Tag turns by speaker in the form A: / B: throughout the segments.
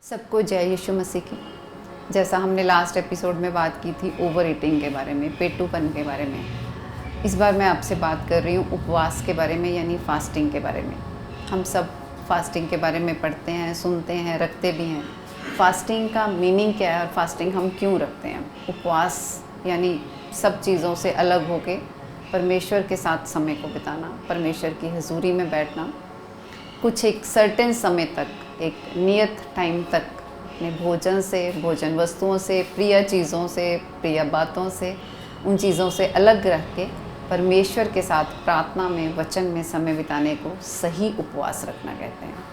A: सबको जय यीशु मसीह की। जैसा हमने लास्ट एपिसोड में बात की थी ओवर ईटिंग के बारे में, पेटूपन के बारे में, इस बार मैं आपसे बात कर रही हूँ उपवास के बारे में, यानी फास्टिंग के बारे में। हम सब फास्टिंग के बारे में पढ़ते हैं, सुनते हैं, रखते भी हैं। फास्टिंग का मीनिंग क्या है और फास्टिंग हम क्यों रखते हैं? उपवास यानी सब चीज़ों से अलग होके परमेश्वर के साथ समय को बिताना, परमेश्वर की हजूरी में बैठना, कुछ एक सर्टेन समय तक, एक नियत टाइम तक अपने भोजन से, भोजन वस्तुओं से, प्रिय चीज़ों से, प्रिय बातों से, उन चीज़ों से अलग रह के परमेश्वर के साथ प्रार्थना में, वचन में समय बिताने को सही उपवास रखना कहते हैं।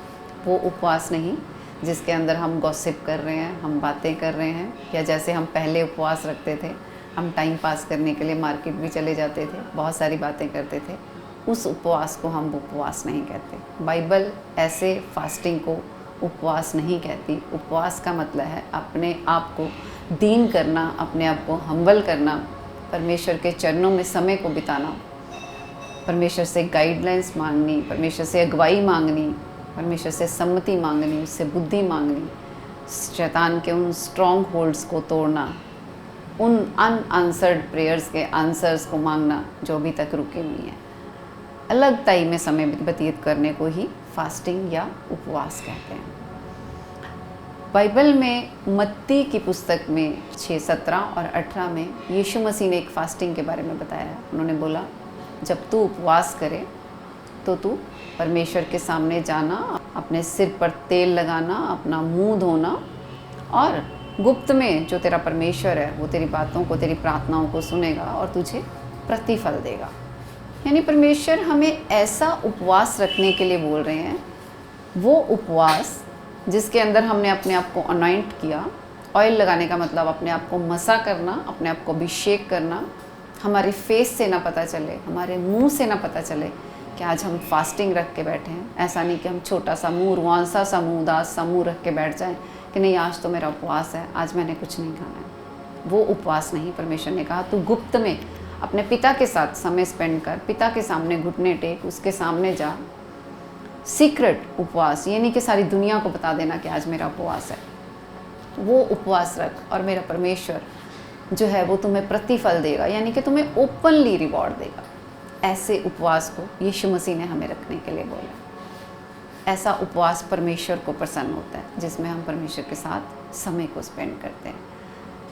A: वो उपवास नहीं जिसके अंदर हम गॉसिप कर रहे हैं, हम बातें कर रहे हैं, या जैसे हम पहले उपवास रखते थे, हम टाइम पास करने के लिए मार्केट भी चले जाते थे, बहुत सारी बातें करते थे, उस उपवास को हम उपवास नहीं कहते। बाइबल ऐसे फास्टिंग को उपवास नहीं कहती। उपवास का मतलब है अपने आप को दीन करना, अपने आप को हम्बल करना, परमेश्वर के चरणों में समय को बिताना, परमेश्वर से गाइडलाइंस मांगनी, परमेश्वर से अगुवाई मांगनी, परमेश्वर से सम्मति मांगनी, उससे बुद्धि मांगनी, शैतान के उन स्ट्रॉन्ग होल्ड्स को तोड़ना, उन अनआंसर्ड प्रेयर्स के आंसर्स को मांगना जो अभी तक रुके हुई हैं। अलग टाइम में समय व्यतीत करने को ही फास्टिंग या उपवास कहते हैं। बाइबल में मत्ती की पुस्तक में 6, 17 और 18 में यीशु मसीह ने एक फास्टिंग के बारे में बताया। उन्होंने बोला, जब तू उपवास करे तो तू परमेश्वर के सामने जाना, अपने सिर पर तेल लगाना, अपना मुंह धोना, और गुप्त में जो तेरा परमेश्वर है वो तेरी बातों को, तेरी प्रार्थनाओं को सुनेगा और तुझे प्रतिफल देगा। यानी परमेश्वर हमें ऐसा उपवास रखने के लिए बोल रहे हैं, वो उपवास जिसके अंदर हमने अपने आप को अनॉइंट किया। ऑयल लगाने का मतलब अपने आप को मसा करना, अपने आप को अभिषेक करना। हमारे फेस से ना पता चले, हमारे मुंह से ना पता चले कि आज हम फास्टिंग रख के बैठे हैं। ऐसा नहीं कि हम छोटा सा मुंह, रुआंसा सा मुंह, उदास सा मुंह रख के बैठ जाएं कि नहीं आज तो मेरा उपवास है, आज मैंने कुछ नहीं खाना है। वो उपवास नहीं। परमेश्वर ने कहा तू गुप्त में अपने पिता के साथ समय स्पेंड कर, पिता के सामने घुटने टेक, उसके सामने जा। सीक्रेट उपवास, ये नहीं कि सारी दुनिया को बता देना कि आज मेरा उपवास है। वो उपवास रख और मेरा परमेश्वर जो है वो तुम्हें प्रतिफल देगा, यानी कि तुम्हें ओपनली रिवॉर्ड देगा। ऐसे उपवास को यीशु मसीह ने हमें रखने के लिए बोला। ऐसा उपवास परमेश्वर को पसंद होता है, जिसमें हम परमेश्वर के साथ समय को स्पेंड करते हैं।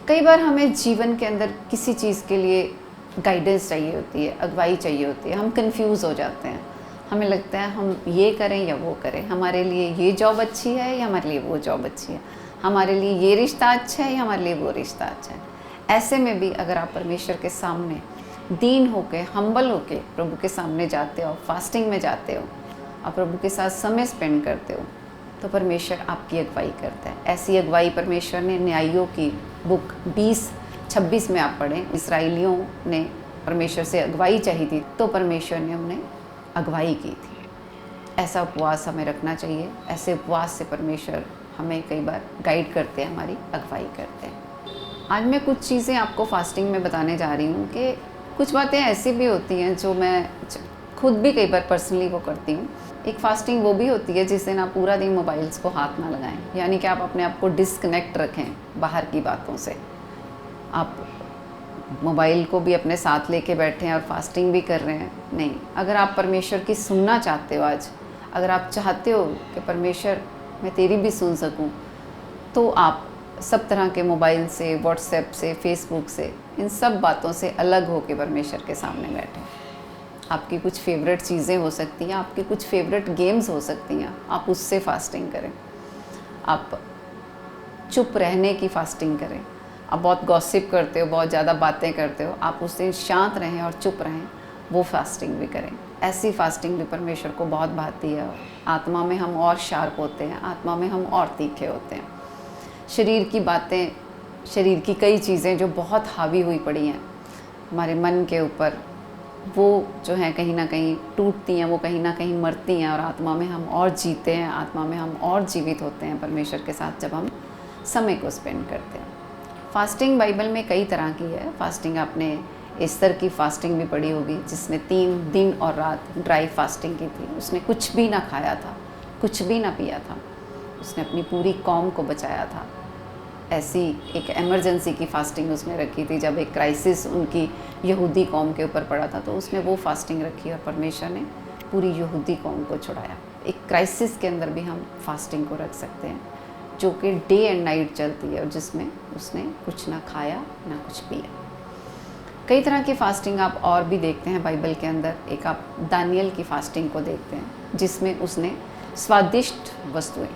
A: कई बार हमें जीवन के अंदर किसी चीज़ के लिए गाइडेंस चाहिए होती है, अगुवाई चाहिए होती है। हम कंफ्यूज हो जाते हैं, हमें लगता है हम ये करें या वो करें, हमारे लिए ये जॉब अच्छी है या हमारे लिए वो जॉब अच्छी है, हमारे लिए ये रिश्ता अच्छा है या हमारे लिए वो रिश्ता अच्छा है। ऐसे में भी अगर आप परमेश्वर के सामने दीन होके, हम्बल होके प्रभु के सामने जाते हो, फास्टिंग में जाते हो और प्रभु के साथ समय स्पेंड करते हो, तो परमेश्वर आपकी अगुवाई करता है। ऐसी अगुवाई परमेश्वर ने न्यायियों की बुक 20:26 में आप पढ़ें। इस्राएलियों ने परमेश्वर से अगुवाई चाहिए थी तो परमेश्वर ने उन्हें अगुवाई की थी। ऐसा उपवास हमें रखना चाहिए। ऐसे उपवास से परमेश्वर हमें कई बार गाइड करते हैं, हमारी अगुवाई करते हैं। आज मैं कुछ चीज़ें आपको फास्टिंग में बताने जा रही हूँ कि कुछ बातें ऐसी भी होती हैं जो मैं खुद भी कई बार पर्सनली वो करती हूँ। एक फास्टिंग वो भी होती है जिस दिन आप पूरा दिन मोबाइल्स को हाथ ना लगाएं, यानी कि आप अपने आप को डिस्कनेक्ट रखें बाहर की बातों से। आप मोबाइल को भी अपने साथ लेके बैठे हैं और फास्टिंग भी कर रहे हैं, नहीं। अगर आप परमेश्वर की सुनना चाहते हो आज, अगर आप चाहते हो कि परमेश्वर मैं तेरी भी सुन सकूं, तो आप सब तरह के मोबाइल से, व्हाट्सएप से, फेसबुक से, इन सब बातों से अलग होकर परमेश्वर के सामने बैठें। आपकी कुछ फेवरेट चीज़ें हो सकती हैं, आपकी कुछ फेवरेट गेम्स हो सकती हैं, आप उससे फास्टिंग करें। आप चुप रहने की फास्टिंग करें। आप बहुत गॉसिप करते हो, बहुत ज़्यादा बातें करते हो, आप उस दिन शांत रहें और चुप रहें, वो फास्टिंग भी करें। ऐसी फास्टिंग भी परमेश्वर को बहुत भाती है। आत्मा में हम और शार्प होते हैं, आत्मा में हम और तीखे होते हैं। शरीर की बातें, शरीर की कई चीज़ें जो बहुत हावी हुई पड़ी हैं हमारे मन के ऊपर, वो जो है कहीं ना कहीं टूटती हैं, वो कहीं ना कहीं मरती हैं, और आत्मा में हम और जीते हैं, आत्मा में हम और जीवित होते हैं परमेश्वर के साथ जब हम समय को स्पेंड करते हैं। फास्टिंग बाइबल में कई तरह की है। फास्टिंग आपने एस्तर की फास्टिंग भी पढ़ी होगी, जिसने 3 दिन और रात ड्राई फास्टिंग की थी। उसने कुछ भी ना खाया था, कुछ भी ना पिया था। उसने अपनी पूरी कौम को बचाया था। ऐसी एक इमरजेंसी की फास्टिंग उसने रखी थी जब एक क्राइसिस उनकी यहूदी कौम के ऊपर पड़ा था, तो उसने वो फास्टिंग रखी और परमेश्वर ने पूरी यहूदी कौम को छुड़ाया। एक क्राइसिस के अंदर भी हम फास्टिंग को रख सकते हैं, जो कि डे एंड नाइट चलती है, और जिसमें उसने कुछ ना खाया ना कुछ पिया। कई तरह की फास्टिंग आप और भी देखते हैं बाइबल के अंदर। एक आप दानियल की फास्टिंग को देखते हैं, जिसमें उसने स्वादिष्ट वस्तुएं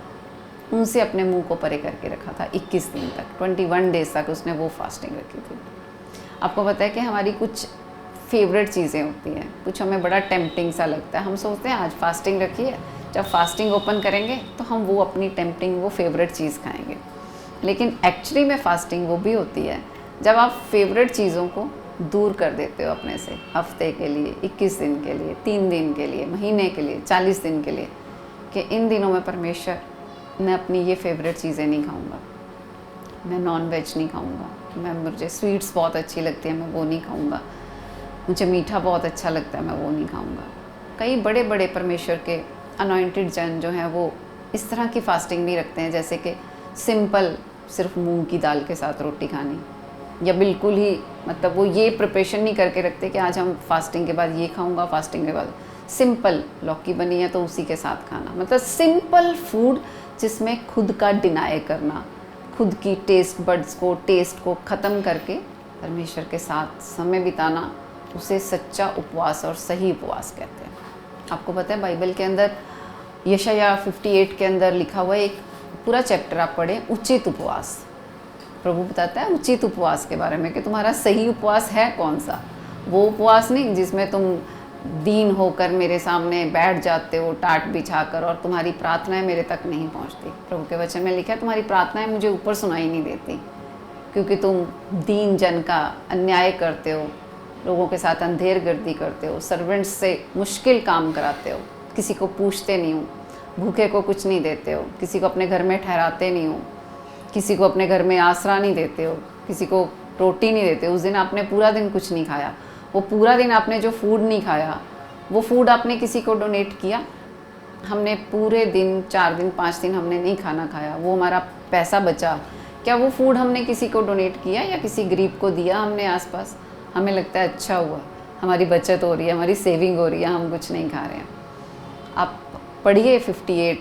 A: उनसे अपने मुंह को परे करके रखा था 21 दिन तक, 21 डेज तक उसने वो फास्टिंग रखी थी। आपको पता है कि हमारी कुछ फेवरेट चीज़ें होती हैं, कुछ हमें बड़ा टेम्पटिंग सा लगता है, हम सोचते हैं आज फास्टिंग रखी है, जब फास्टिंग ओपन करेंगे तो हम वो अपनी टेम्पटिंग वो फेवरेट चीज़ खाएंगे। लेकिन एक्चुअली में फास्टिंग वो भी होती है जब आप फेवरेट चीज़ों को दूर कर देते हो अपने से, हफ्ते के लिए, 21 दिन के लिए, 3 दिन के लिए, महीने के लिए, 40 दिन के लिए, कि इन दिनों में परमेश्वर मैं अपनी ये फेवरेट चीज़ें नहीं खाऊंगा, मैं नॉन वेज नहीं खाऊंगा, मुझे स्वीट्स बहुत अच्छी लगती है, मैं वो नहीं खाऊंगा, मुझे मीठा बहुत अच्छा लगता है, मैं वो नहीं खाऊंगा। कई बड़े बड़े परमेश्वर के अनॉइंटेड जन जो हैं वो इस तरह की फास्टिंग नहीं रखते हैं, जैसे कि सिंपल सिर्फ मूंग की दाल के साथ रोटी खानी, या बिल्कुल ही मतलब वो ये प्रिपरेशन नहीं करके रखते कि आज हम फास्टिंग के बाद ये खाऊंगा, फास्टिंग के बाद सिंपल लौकी बनी है तो उसी के साथ खाना, मतलब सिंपल फूड जिसमें खुद का डिनाई करना, खुद की टेस्ट बड्स को, टेस्ट को ख़त्म करके परमेश्वर के साथ समय बिताना, उसे सच्चा उपवास और सही उपवास कहते हैं। आपको पता है बाइबल के अंदर यशाया 58 के अंदर लिखा हुआ एक पूरा चैप्टर आप पढ़ें उचित उपवास। प्रभु बताता है उचित उपवास के बारे में कि तुम्हारा सही उपवास है कौन सा। वो उपवास नहीं जिसमें तुम दीन होकर मेरे सामने बैठ जाते हो टाट बिछाकर और तुम्हारी प्रार्थनाएं मेरे तक नहीं पहुंचती। प्रभु के वचन में लिखा है तुम्हारी प्रार्थनाएं मुझे ऊपर सुनाई नहीं देती, क्योंकि तुम दीन जन का अन्याय करते हो, लोगों के साथ अंधेर गर्दी करते हो, सर्वेंट्स से मुश्किल काम कराते हो, किसी को पूछते नहीं हो, भूखे को कुछ नहीं देते हो, किसी को अपने घर में ठहराते नहीं हो, किसी को अपने घर में आसरा नहीं देते हो, किसी को रोटी नहीं देते। उस दिन आपने पूरा दिन कुछ नहीं खाया, वो पूरा दिन आपने जो फूड नहीं खाया वो फूड आपने किसी को डोनेट किया। हमने पूरे दिन 4 दिन 5 दिन हमने नहीं खाना खाया, वो हमारा पैसा बचा, क्या वो फूड हमने किसी को डोनेट किया या किसी गरीब को दिया हमने आसपास? हमें लगता है अच्छा हुआ, हमारी बचत हो रही है, हमारी सेविंग हो रही है, हम कुछ नहीं खा रहे हैं। आप पढ़िए 58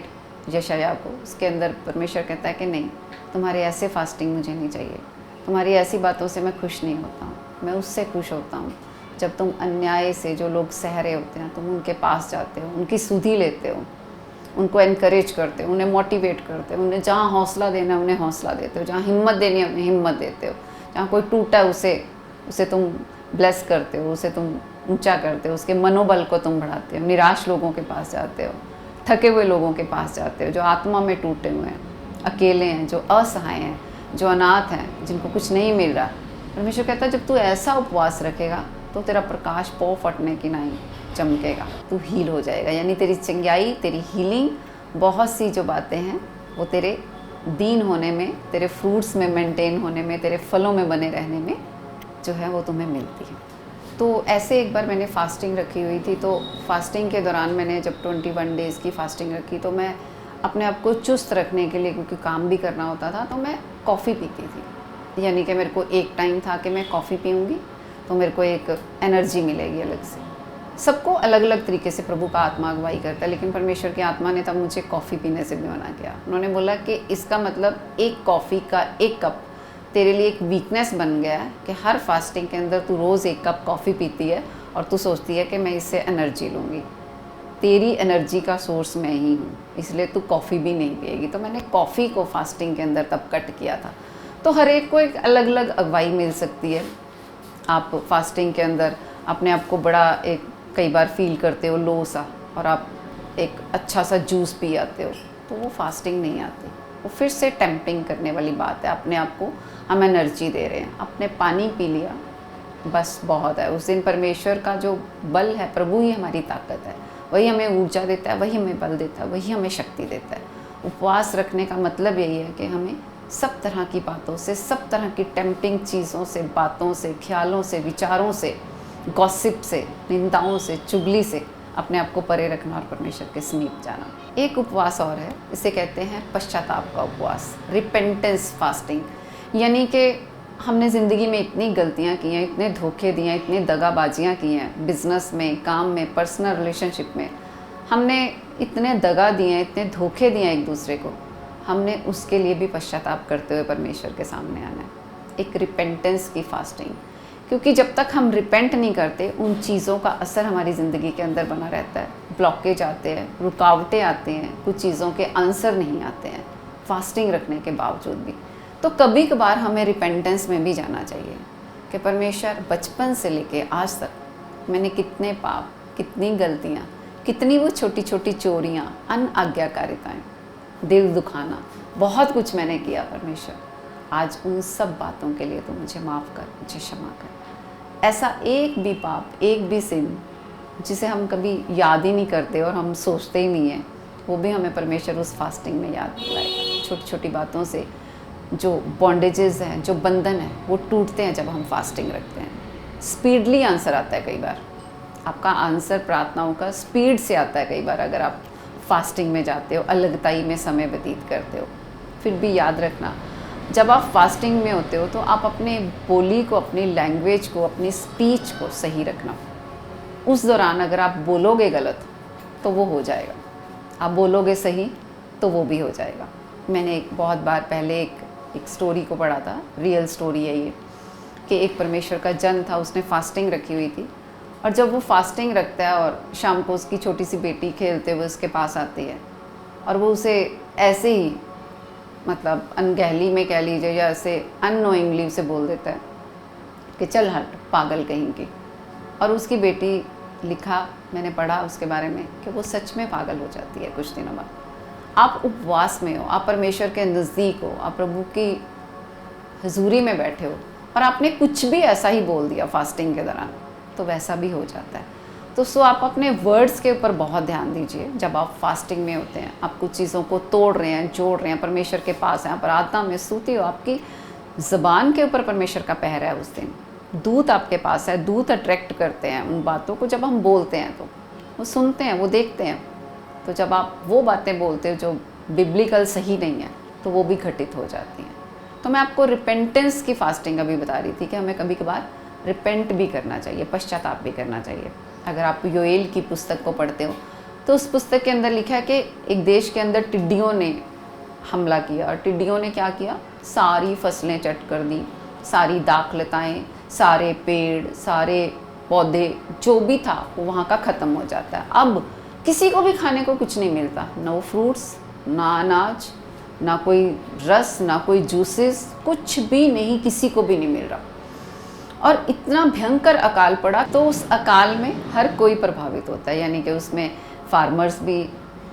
A: यशाया को, उसके अंदर परमेश्वर कहता है कि नहीं, तुम्हारे ऐसे फास्टिंग मुझे नहीं चाहिए, तुम्हारी ऐसी बातों से मैं खुश नहीं होता हूँ। मैं उससे खुश होता हूँ जब तुम अन्याय से, जो लोग सह रहे होते हैं, तुम उनके पास जाते हो, उनकी सुधि लेते हो, उनको एनकरेज करते हो, उन्हें मोटिवेट करते हो, उन्हें जहाँ हौसला देना है उन्हें हौसला देते हो, जहाँ हिम्मत देनी है उन्हें हिम्मत देते हो, जहाँ कोई टूटा है उसे तुम ब्लेस करते हो, उसे तुम ऊंचा करते हो, उसके मनोबल को तुम बढ़ाते हो। निराश लोगों के पास जाते हो, थके हुए लोगों के पास जाते हो, जो आत्मा में टूटे हुए हैं, अकेले हैं, जो असहाय हैं, जो अनाथ हैं, जिनको कुछ नहीं मिल रहा। परमेश्वर कहता है जब तू ऐसा उपवास रखेगा तो तेरा प्रकाश पौ फटने की नहीं चमकेगा, तू हील हो जाएगा। यानी तेरी चंगाई, तेरी हीलिंग, बहुत सी जो बातें हैं वो तेरे दीन होने में, तेरे फ्रूट्स में मेंटेन होने में, तेरे फलों में बने रहने में जो है वो तुम्हें मिलती है। तो ऐसे एक बार मैंने फास्टिंग रखी हुई थी, तो फास्टिंग के दौरान मैंने जब 21 डेज़ की फास्टिंग रखी तो मैं अपने आप को चुस्त रखने के लिए, क्योंकि काम भी करना होता था, तो मैं कॉफ़ी पीती थी। यानी कि मेरे को एक टाइम था कि मैं कॉफ़ी पीऊँगी तो मेरे को एक एनर्जी मिलेगी अलग से। सबको अलग अलग तरीके से प्रभु का आत्मा अगुवाई करता है, लेकिन परमेश्वर की आत्मा ने तब मुझे कॉफ़ी पीने से भी मना किया। उन्होंने बोला कि इसका मतलब एक कॉफ़ी का एक कप तेरे लिए एक वीकनेस बन गया है कि हर फास्टिंग के अंदर तू रोज़ एक कप कॉफ़ी पीती है और तू सोचती है कि मैं इससे एनर्जी लूँगी। तेरी एनर्जी का सोर्स मैं ही हूँ, इसलिए तू कॉफ़ी भी नहीं पिएगी। तो मैंने कॉफ़ी को फास्टिंग के अंदर तब कट किया था। तो हर एक को एक अलग अलग अगुवाई मिल सकती है। आप फास्टिंग के अंदर अपने आप को बड़ा एक कई बार फील करते हो लो सा, और आप एक अच्छा सा जूस पी आते हो, तो वो फास्टिंग नहीं आती, वो फिर से टेम्पटिंग करने वाली बात है। अपने आप को हम एनर्जी दे रहे हैं, आपने पानी पी लिया बस बहुत है। उस दिन परमेश्वर का जो बल है, प्रभु ही हमारी ताकत है, वही हमें ऊर्जा देता है, वही हमें बल देता है, वही हमें शक्ति देता है। उपवास रखने का मतलब यही है कि हमें सब तरह की बातों से, सब तरह की टेम्पटिंग चीज़ों से, बातों से, ख्यालों से, विचारों से, गॉसिप से, निंदाओं से, चुगली से अपने आप को परे रखना और परमेश्वर के समीप जाना। एक उपवास और है, इसे कहते हैं पश्चाताप का उपवास, रिपेंटेंस फास्टिंग। यानी कि हमने ज़िंदगी में इतनी गलतियाँ की हैं, इतने धोखे दिए हैं, इतनी दगाबाजियाँ की हैं, बिज़नेस में, काम में, पर्सनल रिलेशनशिप में हमने इतने दगा दिए हैं, इतने धोखे दिए हैं एक दूसरे को, हमने उसके लिए भी पश्चाताप करते हुए परमेश्वर के सामने आना है। एक रिपेंटेंस की फास्टिंग, क्योंकि जब तक हम रिपेंट नहीं करते उन चीज़ों का असर हमारी ज़िंदगी के अंदर बना रहता है। ब्लॉकेज आते हैं, रुकावटें आते हैं, कुछ चीज़ों के आंसर नहीं आते हैं फास्टिंग रखने के बावजूद भी। तो कभी कभार हमें रिपेंटेंस में भी जाना चाहिए कि परमेश्वर, बचपन से लेके आज तक मैंने कितने पाप, कितनी गलतियाँ, कितनी वो छोटी छोटी चोरियाँ, अनआज्ञाकारिताएँ, दिल दुखाना, बहुत कुछ मैंने किया परमेश्वर। आज उन सब बातों के लिए तो मुझे माफ़ कर, मुझे क्षमा कर। ऐसा एक भी पाप, एक भी सिन जिसे हम कभी याद ही नहीं करते और हम सोचते ही नहीं हैं, वो भी हमें परमेश्वर उस फास्टिंग में याद दिलाएगा। छोटी छोटी बातों से जो बॉन्डेजेस हैं, जो बंधन है, वो टूटते हैं जब हम फास्टिंग रखते हैं। स्पीडली आंसर आता है कई बार, आपका आंसर प्रार्थनाओं का स्पीड से आता है कई बार अगर आप फास्टिंग में जाते हो, अलगताई में समय व्यतीत करते हो। फिर भी याद रखना, जब आप फास्टिंग में होते हो तो आप अपने बोली को, अपनी लैंग्वेज को, अपनी स्पीच को सही रखना। उस दौरान अगर आप बोलोगे गलत तो वो हो जाएगा, आप बोलोगे सही तो वो भी हो जाएगा। मैंने एक बहुत बार पहले एक स्टोरी को पढ़ा था, रियल स्टोरी है ये, कि एक परमेश्वर का जन था, उसने फास्टिंग रखी हुई थी, और जब वो फास्टिंग रखता है और शाम को उसकी छोटी सी बेटी खेलते हुए उसके पास आती है और वो उसे ऐसे ही, मतलब अनगहली में कह लीजिए या ऐसे अननोइंगली उसे बोल देता है कि चल हट, पागल कहीं की। और उसकी बेटी, लिखा मैंने पढ़ा उसके बारे में कि वो सच में पागल हो जाती है कुछ दिनों बाद। आप उपवास में हो, आप परमेश्वर के नज़दीक हो, आप प्रभु की हजूरी में बैठे हो और आपने कुछ भी ऐसा ही बोल दिया फास्टिंग के दौरान, तो वैसा भी हो जाता है। तो आप अपने वर्ड्स के ऊपर बहुत ध्यान दीजिए जब आप फास्टिंग में होते हैं। आप कुछ चीज़ों को तोड़ रहे हैं, जोड़ रहे हैं, परमेश्वर के पास हैं, प्रार्थना में स्तुति हो, आपकी ज़बान के ऊपर परमेश्वर का पहरा है उस दिन। दूत आपके पास है, दूत अट्रैक्ट करते हैं उन बातों को। जब हम बोलते हैं तो वो सुनते हैं, वो देखते हैं। तो जब आप वो बातें बोलते हो जो बिब्लिकल सही नहीं है तो वो भी घटित हो जाती हैं। तो मैं आपको रिपेंटेंस की फास्टिंग अभी बता रही थी कि हमें कभी कभार रिपेंट भी करना चाहिए, पश्चाताप भी करना चाहिए। अगर आप योएल की पुस्तक को पढ़ते हो तो उस पुस्तक के अंदर लिखा है कि एक देश के अंदर टिड्डियों ने हमला किया, और टिड्डियों ने क्या किया, सारी फसलें चट कर दी, सारी दाखलताएँ, सारे पेड़, सारे पौधे, जो भी था वो वहाँ का ख़त्म हो जाता है। अब किसी को भी खाने को कुछ नहीं मिलता, ना वो फ्रूट्स, ना अनाज, ना कोई रस, ना कोई जूसेस, कुछ भी नहीं, किसी को भी नहीं मिल रहा। और इतना भयंकर अकाल पड़ा, तो उस अकाल में हर कोई प्रभावित होता है, यानी कि उसमें फार्मर्स भी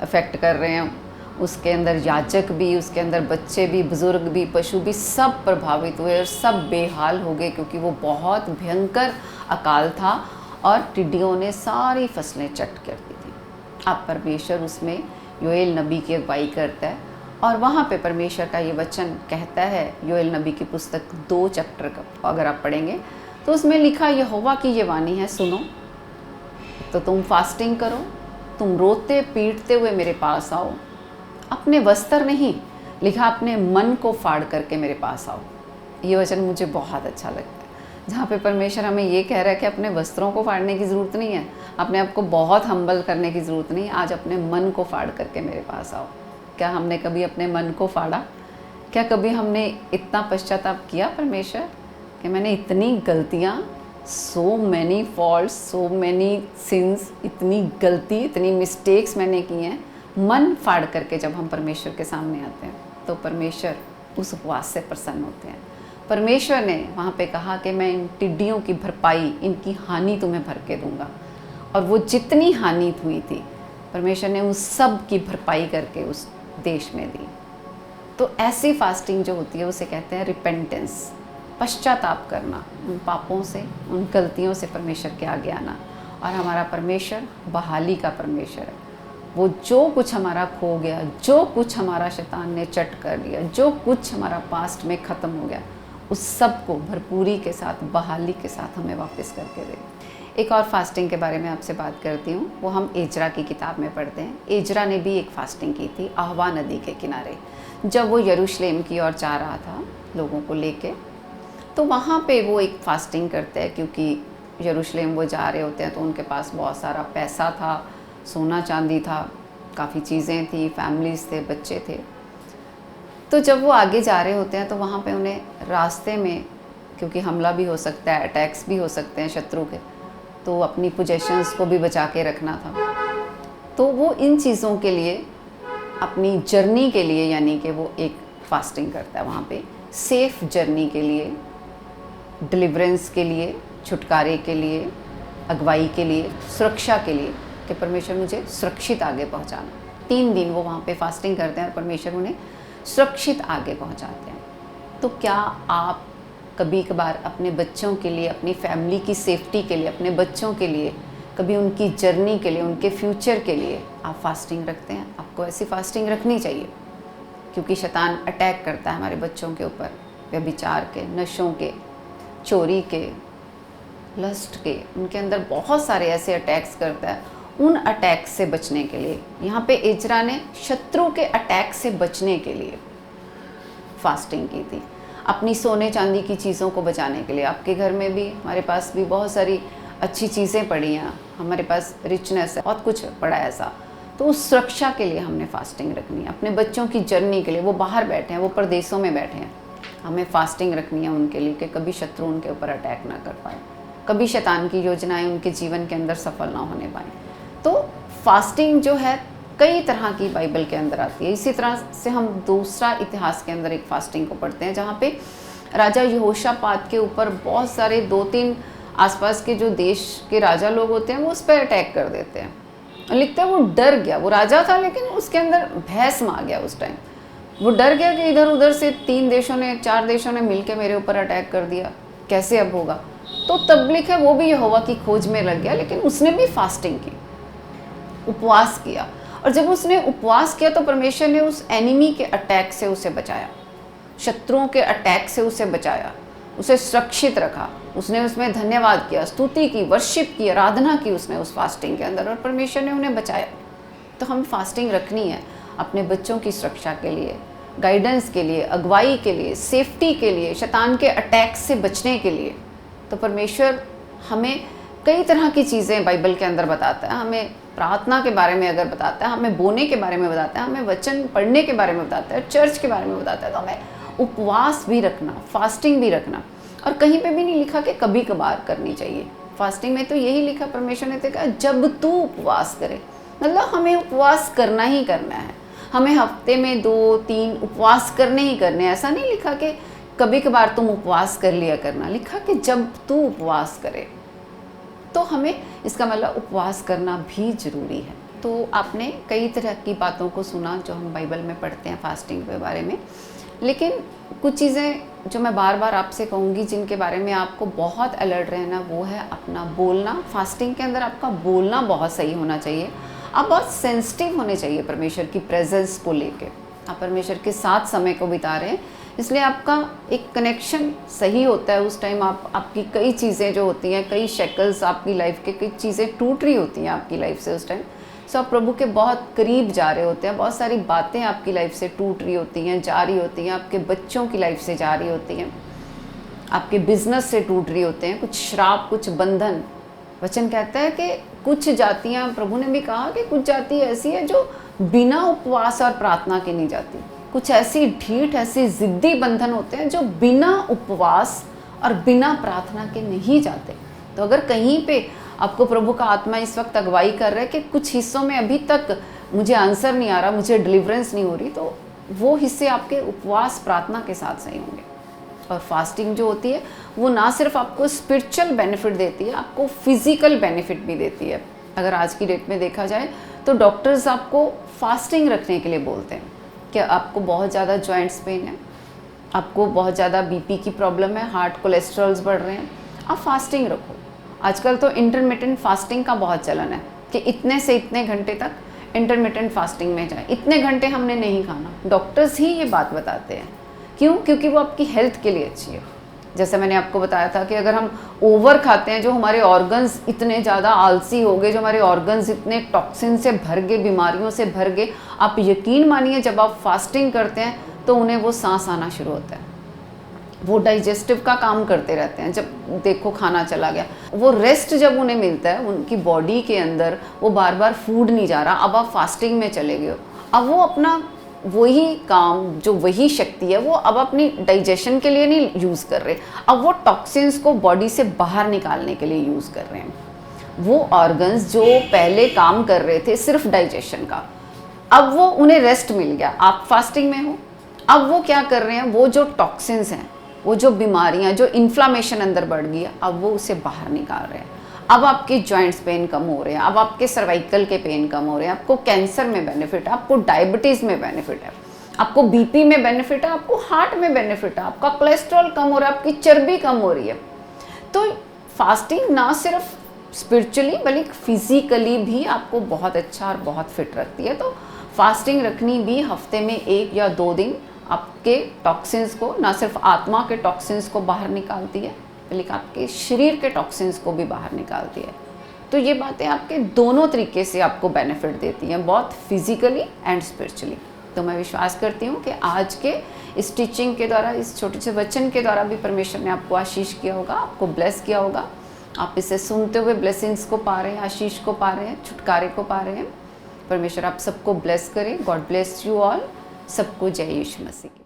A: अफेक्ट कर रहे हैं, उसके अंदर याचक भी, उसके अंदर बच्चे भी, बुज़ुर्ग भी, पशु भी, सब प्रभावित हुए और सब बेहाल हो गए, क्योंकि वो बहुत भयंकर अकाल था और टिड्डियों ने सारी फसलें चट कर दी थी। अब परमेश्वर उसमें योएल नबी की अगुवाई करता है और वहाँ पे परमेश्वर का ये वचन कहता है, योएल नबी की पुस्तक 2 चैप्टर का अगर आप पढ़ेंगे तो उसमें लिखा, यहोवा की ये वाणी है, सुनो तो तुम फास्टिंग करो, तुम रोते पीटते हुए मेरे पास आओ, अपने वस्त्र नहीं, लिखा अपने मन को फाड़ करके मेरे पास आओ। ये वचन मुझे बहुत अच्छा लगता है, जहाँ पे परमेश्वर हमें ये कह रहा है कि अपने वस्त्रों को फाड़ने की ज़रूरत नहीं है, अपने आप को बहुत हम्बल करने की ज़रूरत नहीं, आज अपने मन को फाड़ करके मेरे पास आओ। क्या हमने कभी अपने मन को फाड़ा? क्या कभी हमने इतना पश्चाताप किया परमेश्वर कि मैंने इतनी गलतियाँ, so many faults, so many since, इतनी गलती, इतनी मिस्टेक्स मैंने की हैं। मन फाड़ करके जब हम परमेश्वर के सामने आते हैं तो परमेश्वर उस उपवास से प्रसन्न होते हैं। परमेश्वर ने वहाँ पे कहा कि मैं इन टिड्डियों की भरपाई, इनकी हानि तुम्हें भर के दूँगा, और वो जितनी हानि हुई थी परमेश्वर ने उस सब की भरपाई करके उस देश में दी। तो ऐसी फास्टिंग जो होती है उसे कहते हैं रिपेंटेंस, पश्चाताप करना, उन पापों से, उन गलतियों से परमेश्वर के आगे आना। और हमारा परमेश्वर बहाली का परमेश्वर है। वो जो कुछ हमारा खो गया, जो कुछ हमारा शैतान ने चट कर लिया, जो कुछ हमारा पास्ट में ख़त्म हो गया, उस सब को भरपूरी के साथ, बहाली के साथ हमें वापस करके दे। एक और फास्टिंग के बारे में आपसे बात करती हूँ। वो हम एजरा की किताब में पढ़ते हैं। एजरा ने भी एक फास्टिंग की थी अहवा नदी के किनारे, जब वो यरूशलेम की ओर जा रहा था लोगों को लेके। तो वहाँ पे वो एक फास्टिंग करते हैं, क्योंकि यरूशलेम वो जा रहे होते हैं तो उनके पास बहुत सारा पैसा था, सोना चांदी था, काफ़ी चीज़ें थी, फैमिलीज़ थे, बच्चे थे। तो जब वो आगे जा रहे होते हैं तो वहाँ पे उन्हें रास्ते में, क्योंकि हमला भी हो सकता है, अटैक्स भी हो सकते हैं शत्रु के, तो अपनी पोजेशंस को भी बचा के रखना था। तो वो इन चीज़ों के लिए, अपनी जर्नी के लिए, यानी कि वो एक फास्टिंग करता है वहाँ पे, सेफ जर्नी के लिए, डिलीवरेंस के लिए, छुटकारे के लिए, अगुवाई के लिए, सुरक्षा के लिए, कि परमेश्वर मुझे सुरक्षित आगे पहुँचाना। 3 दिन वो वहाँ पे फास्टिंग करते हैं और परमेश्वर उन्हें सुरक्षित आगे पहुँचाते हैं। तो क्या आप कभी कभार अपने बच्चों के लिए, अपनी फैमिली की सेफ्टी के लिए, अपने बच्चों के लिए, कभी उनकी जर्नी के लिए, उनके फ्यूचर के लिए आप फास्टिंग रखते हैं? आपको ऐसी फास्टिंग रखनी चाहिए, क्योंकि शैतान अटैक करता है हमारे बच्चों के ऊपर, व्यभिचार के, नशों के, चोरी के, लस्ट के, उनके अंदर बहुत सारे ऐसे अटैक्स करता है। उन अटैक से बचने के लिए यहाँ पे एजरा ने शत्रु के अटैक से बचने के लिए फास्टिंग की थी, अपनी सोने चांदी की चीज़ों को बचाने के लिए। आपके घर में भी, हमारे पास भी बहुत सारी अच्छी चीज़ें पड़ी हैं, हमारे पास रिचनेस है, बहुत कुछ पड़ा है ऐसा, तो उस सुरक्षा के लिए हमने फास्टिंग रखनी है। अपने बच्चों की जर्नी के लिए, वो बाहर बैठे हैं, वो परदेशों में बैठे हैं, हमें फास्टिंग रखनी है उनके लिए, कि कभी शत्रु उनके ऊपर अटैक ना कर पाए, कभी शैतान की योजनाएं उनके जीवन के अंदर सफल ना होने पाए। तो फास्टिंग जो है कई तरह की बाइबल के अंदर आती है। इसी तरह से हम दूसरा इतिहास के अंदर एक फास्टिंग को पढ़ते हैं, जहाँ पे राजा यहोशापात के ऊपर बहुत सारे 2-3 आसपास के जो देश के राजा लोग होते हैं वो उस पर अटैक कर देते हैं। लिखते हैं वो डर गया, वो राजा था लेकिन उसके अंदर भय समा गया। उस टाइम वो डर गया कि इधर उधर से 3 देशों ने, 4 देशों ने मिलकर मेरे ऊपर अटैक कर दिया, कैसे अब होगा। तो तब लिखा है वो भी यहोवा की खोज में लग गया, लेकिन उसने भी फास्टिंग की, उपवास किया। और जब उसने उपवास किया तो परमेश्वर ने उस एनिमी के अटैक से उसे बचाया, शत्रुओं के अटैक से उसे बचाया, उसे सुरक्षित रखा। उसने उसमें धन्यवाद किया, स्तुति की, वर्शिप की, आराधना की उसने उस फास्टिंग के अंदर, और परमेश्वर ने उन्हें बचाया। तो हमें फास्टिंग रखनी है अपने बच्चों की सुरक्षा के लिए, गाइडेंस के लिए, अगुवाई के लिए, सेफ्टी के लिए, शैतान के अटैक से बचने के लिए। तो परमेश्वर हमें कई तरह की चीज़ें बाइबल के अंदर बताता है। हमें प्रार्थना के बारे में अगर बताता है, हमें बोने के बारे में बताता है, हमें वचन पढ़ने के बारे में बताता है, चर्च के बारे में बताता है। तो हमें उपवास भी रखना, फास्टिंग भी रखना। और कहीं पे भी नहीं लिखा कि कभी कभार करनी चाहिए। फास्टिंग में तो यही लिखा, परमेश्वर ने तो कहा जब तू उपवास करे, मतलब हमें उपवास करना ही करना है। हमें हफ्ते में 2-3 उपवास करने ही करने, ऐसा नहीं लिखा कि कभी कभार तुम उपवास कर लिया करना, लिखा कि जब तू उपवास करे। तो हमें इसका मतलब उपवास करना भी ज़रूरी है। तो आपने कई तरह की बातों को सुना जो हम बाइबल में पढ़ते हैं फास्टिंग के बारे में, लेकिन कुछ चीज़ें जो मैं बार बार आपसे कहूँगी जिनके बारे में आपको बहुत अलर्ट रहना, वो है अपना बोलना। फास्टिंग के अंदर आपका बोलना बहुत सही होना चाहिए। आप बहुत सेंसिटिव होने चाहिए परमेश्वर की प्रेजेंस को लेके। आप परमेश्वर के साथ समय को बिता रहे हैं, इसलिए आपका एक कनेक्शन सही होता है। उस टाइम आपकी कई चीज़ें जो होती हैं, कई शेकल्स आपकी लाइफ के, कई चीज़ें टूट रही होती हैं आपकी लाइफ से उस टाइम। सो आप प्रभु के बहुत करीब जा रहे होते हैं, बहुत सारी बातें आपकी लाइफ से टूट रही होती हैं, जा रही होती हैं, आपके बच्चों की लाइफ से जा रही होती हैं, आपके बिजनेस से टूट रही होते हैं, कुछ श्राप, कुछ बंधन। वचन कहता है कि कुछ जातियाँ, प्रभु ने भी कहा कि कुछ जाति ऐसी है जो बिना उपवास और प्रार्थना के नहीं जाती। कुछ ऐसी ढीठ, ऐसी ज़िद्दी बंधन होते हैं जो बिना उपवास और बिना प्रार्थना के नहीं जाते। तो अगर कहीं पे आपको प्रभु का आत्मा इस वक्त अगुवाई कर रहा है कि कुछ हिस्सों में अभी तक मुझे आंसर नहीं आ रहा, मुझे डिलीवरेंस नहीं हो रही, तो वो हिस्से आपके उपवास प्रार्थना के साथ सही होंगे। और फास्टिंग जो होती है वो ना सिर्फ आपको स्पिरिचुअल बेनिफिट देती है, आपको फिजिकल बेनिफिट भी देती है। अगर आज की डेट में देखा जाए तो डॉक्टर्स आपको फास्टिंग रखने के लिए बोलते हैं कि आपको बहुत ज़्यादा जॉइंट्स पेन है, आपको बहुत ज़्यादा बीपी की प्रॉब्लम है, हार्ट कोलेस्ट्रॉल्स बढ़ रहे हैं, आप फास्टिंग रखो। आजकल तो इंटरमिटेंट फास्टिंग का बहुत चलन है कि इतने से इतने घंटे तक इंटरमिटेंट फास्टिंग में जाए, इतने घंटे हमने नहीं खाना। डॉक्टर्स ही ये बात बताते हैं। क्यों? क्योंकि वो आपकी हेल्थ के लिए अच्छी है। जैसे मैंने आपको बताया था कि अगर हम ओवर खाते हैं, जो हमारे ऑर्गन्स इतने ज़्यादा आलसी हो गए, जो हमारे ऑर्गन्स इतने टॉक्सिन से भर गए, बीमारियों से भर गए, आप यकीन मानिए जब आप फास्टिंग करते हैं तो उन्हें वो सांस आना शुरू होता है, वो डाइजेस्टिव का काम करते रहते हैं। जब देखो खाना चला गया, वो रेस्ट जब उन्हें मिलता है, उनकी बॉडी के अंदर वो बार बार फूड नहीं जा रहा, अब आप फास्टिंग में चले गए हो, अब वो अपना वही काम, जो वही शक्ति है, वो अब अपनी डाइजेशन के लिए नहीं यूज़ कर रहे, अब वो टॉक्सिन्स को बॉडी से बाहर निकालने के लिए यूज़ कर रहे हैं। वो ऑर्गन्स जो पहले काम कर रहे थे सिर्फ डाइजेशन का, अब वो उन्हें रेस्ट मिल गया, आप फास्टिंग में हो, अब वो क्या कर रहे हैं, वो जो टॉक्सिन्स हैं, वो जो बीमारियां, जो इन्फ्लामेशन अंदर बढ़ गई है, अब वो उसे बाहर निकाल रहे हैं। अब आपके जॉइंट्स पेन कम हो रहे हैं, अब आपके सर्वाइकल के पेन कम हो रहे हैं, आपको कैंसर में बेनिफिट है, आपको डायबिटीज़ में बेनिफिट है, आपको बीपी में बेनिफिट है, आपको हार्ट में बेनिफिट है, आपका कोलेस्ट्रॉल कम हो रहा है, आपकी चर्बी कम हो रही है। तो फास्टिंग ना सिर्फ स्पिरिचुअली बल्कि फिजिकली भी आपको बहुत अच्छा और बहुत फिट रखती है। तो फास्टिंग रखनी भी हफ्ते में 1 या 2 दिन आपके टॉक्सिन्स को, ना सिर्फ आत्मा के टॉक्सिन्स को बाहर निकालती है बल्कि आपके शरीर के टॉक्सिन्स को भी बाहर निकालती है। तो ये बातें आपके दोनों तरीके से आपको बेनिफिट देती हैं, बहुत फिजिकली एंड स्पिरिचुअली। तो मैं विश्वास करती हूँ कि आज के इस टीचिंग के द्वारा, इस छोटे से वचन के द्वारा भी परमेश्वर ने आपको आशीष किया होगा, आपको ब्लेस किया होगा। आप इसे सुनते हुए ब्लेसिंग्स को पा रहे हैं, आशीष को पा रहे हैं, छुटकारे को पा रहे हैं। परमेश्वर आप सबको ब्लेस करे। God bless you all. सबको जय यीशु मसीह।